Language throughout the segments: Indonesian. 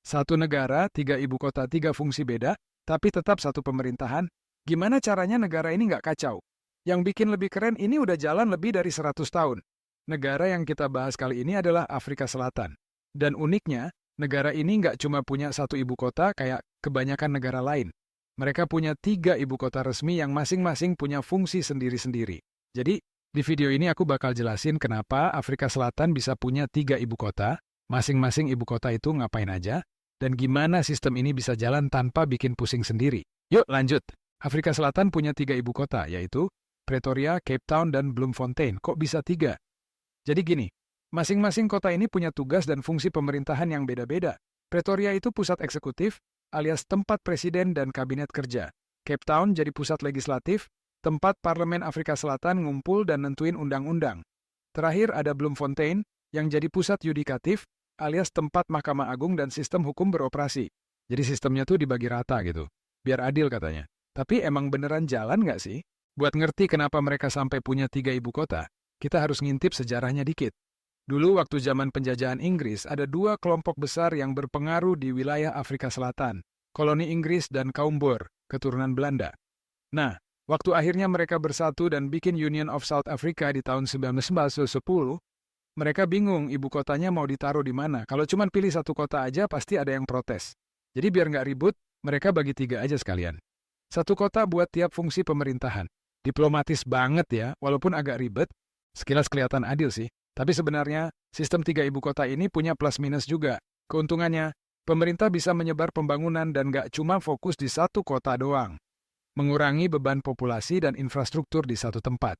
Satu negara, tiga ibu kota, tiga fungsi beda, tapi tetap satu pemerintahan. Gimana caranya negara ini nggak kacau? Yang bikin lebih keren ini udah jalan lebih dari 100 tahun. Negara yang kita bahas kali ini adalah Afrika Selatan. Dan uniknya, negara ini nggak cuma punya satu ibu kota kayak kebanyakan negara lain. Mereka punya tiga ibu kota resmi yang masing-masing punya fungsi sendiri-sendiri. Jadi, di video ini aku bakal jelasin kenapa Afrika Selatan bisa punya tiga ibu kota, masing-masing ibu kota itu ngapain aja, dan gimana sistem ini bisa jalan tanpa bikin pusing sendiri. Yuk lanjut. Afrika Selatan punya tiga ibu kota, yaitu Pretoria, Cape Town, dan Bloemfontein. Kok bisa tiga? Jadi gini, masing-masing kota ini punya tugas dan fungsi pemerintahan yang beda-beda. Pretoria itu pusat eksekutif, alias tempat presiden dan kabinet kerja. Cape Town jadi pusat legislatif, tempat parlemen Afrika Selatan ngumpul dan nentuin undang-undang. Terakhir ada Bloemfontein, yang jadi pusat yudikatif, alias tempat Mahkamah Agung dan sistem hukum beroperasi. Jadi sistemnya tuh dibagi rata gitu. Biar adil katanya. Tapi emang beneran jalan nggak sih? Buat ngerti kenapa mereka sampai punya tiga ibu kota, kita harus ngintip sejarahnya dikit. Dulu waktu zaman penjajahan Inggris, ada dua kelompok besar yang berpengaruh di wilayah Afrika Selatan. Koloni Inggris dan kaum Boer, keturunan Belanda. Nah, waktu akhirnya mereka bersatu dan bikin Union of South Africa di tahun 1910, mereka bingung ibu kotanya mau ditaruh di mana. Kalau cuma pilih satu kota aja pasti ada yang protes. Jadi biar nggak ribut, mereka bagi tiga aja sekalian. Satu kota buat tiap fungsi pemerintahan. Diplomatis banget ya, walaupun agak ribet. Sekilas kelihatan adil sih. Tapi sebenarnya, sistem tiga ibu kota ini punya plus minus juga. Keuntungannya, pemerintah bisa menyebar pembangunan dan nggak cuma fokus di satu kota doang. Mengurangi beban populasi dan infrastruktur di satu tempat.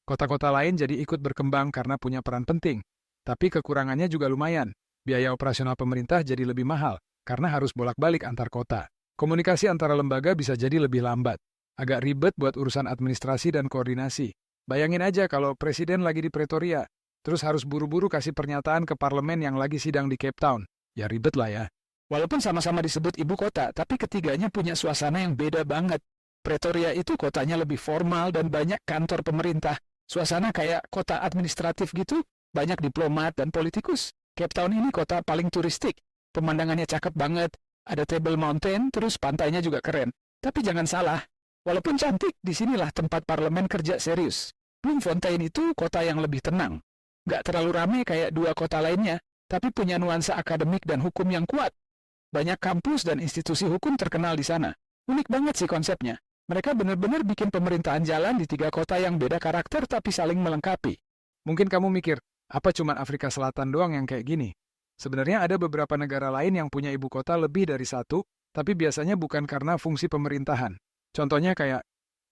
Kota-kota lain jadi ikut berkembang karena punya peran penting. Tapi kekurangannya juga lumayan. Biaya operasional pemerintah jadi lebih mahal, karena harus bolak-balik antar kota. Komunikasi antara lembaga bisa jadi lebih lambat. Agak ribet buat urusan administrasi dan koordinasi. Bayangin aja kalau presiden lagi di Pretoria, terus harus buru-buru kasih pernyataan ke parlemen yang lagi sidang di Cape Town. Ya ribet lah ya. Walaupun sama-sama disebut ibu kota, tapi ketiganya punya suasana yang beda banget. Pretoria itu kotanya lebih formal dan banyak kantor pemerintah. Suasana kayak kota administratif gitu, banyak diplomat dan politikus. Cape Town ini kota paling turistik. Pemandangannya cakep banget. Ada Table Mountain, terus pantainya juga keren. Tapi jangan salah, walaupun cantik, disinilah tempat parlemen kerja serius. Bloemfontein itu kota yang lebih tenang. Nggak terlalu ramai kayak dua kota lainnya, tapi punya nuansa akademik dan hukum yang kuat. Banyak kampus dan institusi hukum terkenal di sana. Unik banget sih konsepnya. Mereka benar-benar bikin pemerintahan jalan di tiga kota yang beda karakter tapi saling melengkapi. Mungkin kamu mikir, apa cuma Afrika Selatan doang yang kayak gini? Sebenarnya ada beberapa negara lain yang punya ibu kota lebih dari satu, tapi biasanya bukan karena fungsi pemerintahan. Contohnya kayak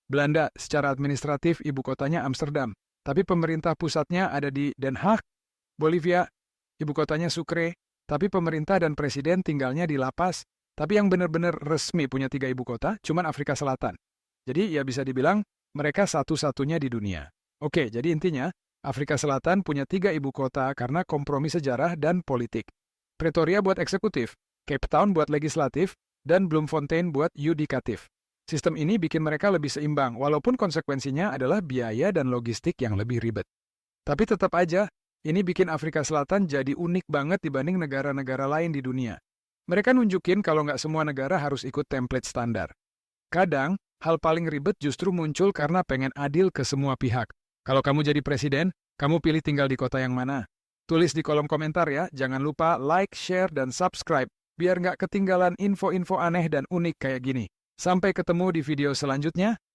Belanda, secara administratif ibu kotanya Amsterdam, tapi pemerintah pusatnya ada di Den Haag. Bolivia, ibu kotanya Sucre, tapi pemerintah dan presiden tinggalnya di La Paz. Tapi yang benar-benar resmi punya tiga ibu kota, cuman Afrika Selatan. Jadi ya bisa dibilang, mereka satu-satunya di dunia. Oke, jadi intinya, Afrika Selatan punya tiga ibu kota karena kompromi sejarah dan politik. Pretoria buat eksekutif, Cape Town buat legislatif, dan Bloemfontein buat yudikatif. Sistem ini bikin mereka lebih seimbang, walaupun konsekuensinya adalah biaya dan logistik yang lebih ribet. Tapi tetap aja, ini bikin Afrika Selatan jadi unik banget dibanding negara-negara lain di dunia. Mereka nunjukin kalau nggak semua negara harus ikut template standar. Kadang, hal paling ribet justru muncul karena pengen adil ke semua pihak. Kalau kamu jadi presiden, kamu pilih tinggal di kota yang mana? Tulis di kolom komentar ya, jangan lupa like, share, dan subscribe, biar nggak ketinggalan info-info aneh dan unik kayak gini. Sampai ketemu di video selanjutnya.